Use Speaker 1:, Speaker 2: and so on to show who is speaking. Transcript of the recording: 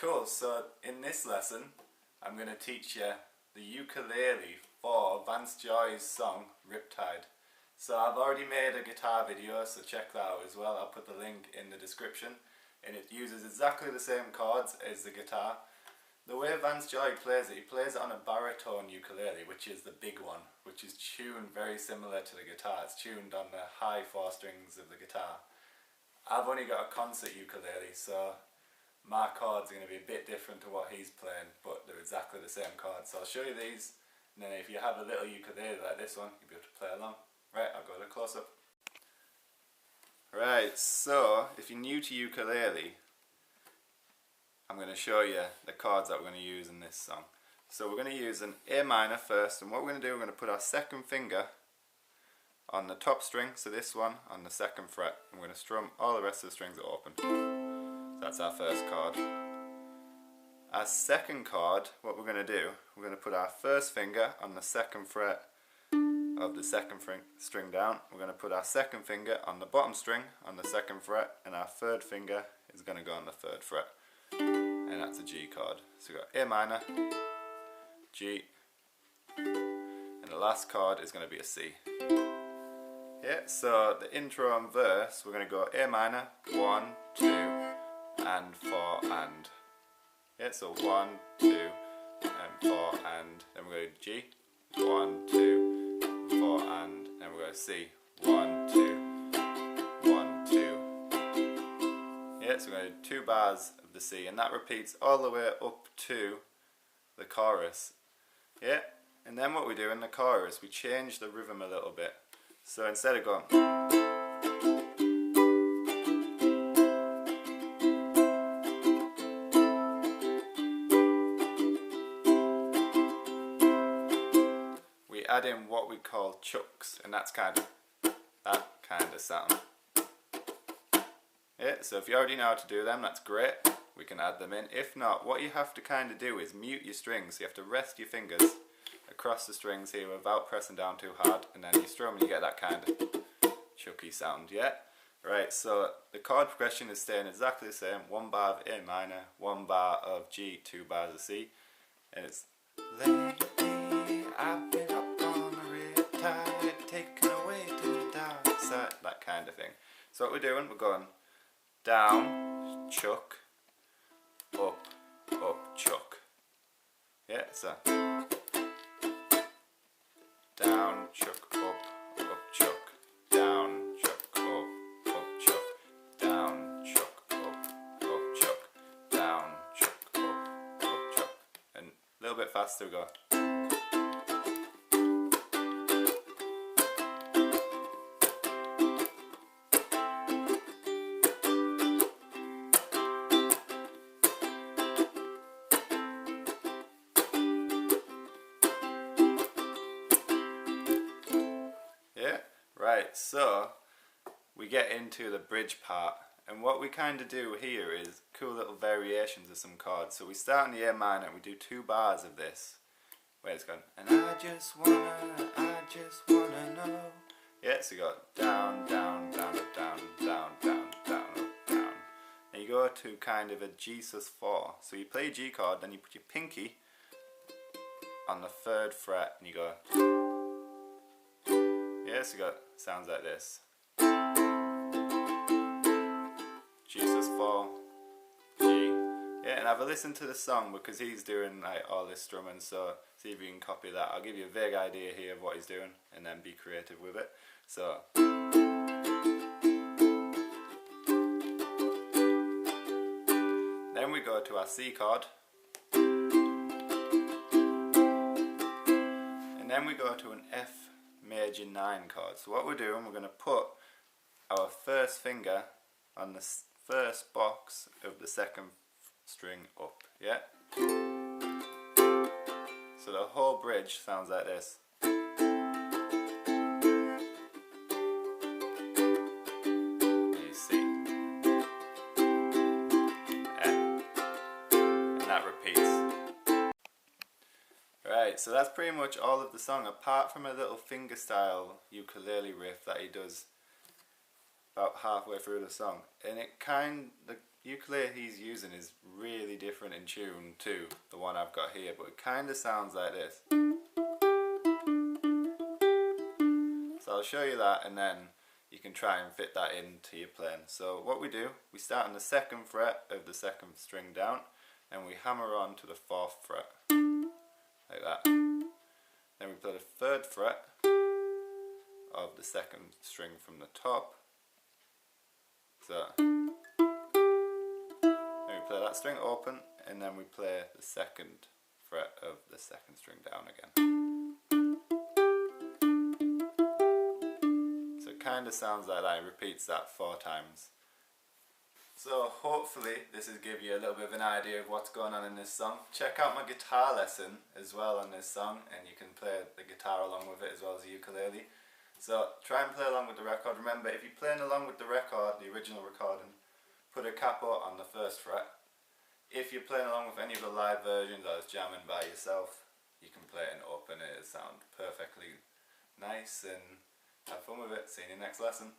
Speaker 1: Cool. So in this lesson I'm going to teach you the ukulele for Vance Joy's song Riptide. So I've already made a guitar video, so check that out as well. I'll put the link in the description, and it uses exactly the same chords as the guitar. The way Vance Joy plays it, he plays it on a baritone ukulele, which is the big one, which is tuned very similar to the guitar. It's tuned on the high 4 strings of the guitar. I've only got a concert ukulele, so my chords are going to be a bit different to what he's playing, but they're exactly the same chords. So I'll show you these, and then if you have a little ukulele like this one, you'll be able to play along. Right, I'll go to close up. Right, so if you're new to ukulele, I'm going to show you the chords that we're going to use in this song. So we're going to use an A minor first, and what we're going to do, we're going to put our second finger on the top string, so this one on the 2nd fret, and we're going to strum all the rest of the strings are open. So that's our first chord. Our second chord, what we're going to do, we're going to put our first finger on the 2nd fret of the 2nd string down. We're going to put our second finger on the bottom string on the 2nd fret, and our third finger is going to go on the 3rd fret. And that's a G chord. So we've got A minor, G, and the last chord is going to be a C. Yeah, so the intro and verse, we're going to go A minor, 1, 2, and 4, and. Yeah, so 1, 2, and 4, and. Then we're going to G, 1, 2, 4, and. Then we're going to C, 1, 2, 1, 2. Yeah, so we're going to do 2 bars of the C, and that repeats all the way up to the chorus. Yeah, and then what we do in the chorus, we change the rhythm a little bit. So instead of going, we add in what we call chucks, and that's kind of that kind of sound. Yeah, so if you already know how to do them, that's great. We can add them in. If not, what you have to kind of do is mute your strings. So you have to rest your fingers across the strings here without pressing down too hard, and then you strum and you get that kind of chucky sound, yeah? Right, so the chord progression is staying exactly the same. 1 bar of A minor, 1 bar of G, 2 bars of C, and it's lately I've been up on a riptide, taken away to the dark side, that kind of thing. So what we're doing, we're going down, chuck, up, chuck. Yeah, so down, chuck, up, chuck. Down, chuck, up, chuck. Down, chuck, up, chuck. Down, chuck, up, chuck. And a little bit faster we go. Right, so we get into the bridge part, and what we kind of do here is cool little variations of some chords. So we start in the A minor, we do 2 bars of this, where it's going, and I just wanna know. Yeah, so you go down, down, down, up, down, down, down, down, up, down. And you go to kind of a G sus4. So you play a G chord, then you put your pinky on the 3rd fret, and you go. Yeah, so you got sounds like this. G sus4, G. Yeah, and have a listen to the song because he's doing like all this strumming, so see if you can copy that. I'll give you a vague idea here of what he's doing and then be creative with it. So then we go to our C chord. And then we go to an F major 9 chord. So what we're doing, we're going to put our first finger on the first box of the 2nd string up, yeah? So the whole bridge sounds like this. And you see. And that repeats. Right, so that's pretty much all of the song, apart from a little fingerstyle ukulele riff that he does about halfway through the song. And the ukulele he's using is really different in tune to the one I've got here, but it kind of sounds like this. So I'll show you that, and then you can try and fit that into your playing. So what we do, we start on the 2nd fret of the 2nd string down, and we hammer on to the 4th fret, like that. Then we play the 3rd fret of the 2nd string from the top. So then we play that string open, and then we play the 2nd fret of the 2nd string down again. So it kind of sounds like that. It repeats that 4 times. So hopefully this has given you a little bit of an idea of what's going on in this song. Check out my guitar lesson as well on this song, and you can play the guitar along with it as well as the ukulele. So try and play along with the record. Remember, if you're playing along with the record, the original recording, put a capo on the 1st fret. If you're playing along with any of the live versions or just jamming by yourself, you can play it and open it. It'll sound perfectly nice, and have fun with it. See you in your next lesson.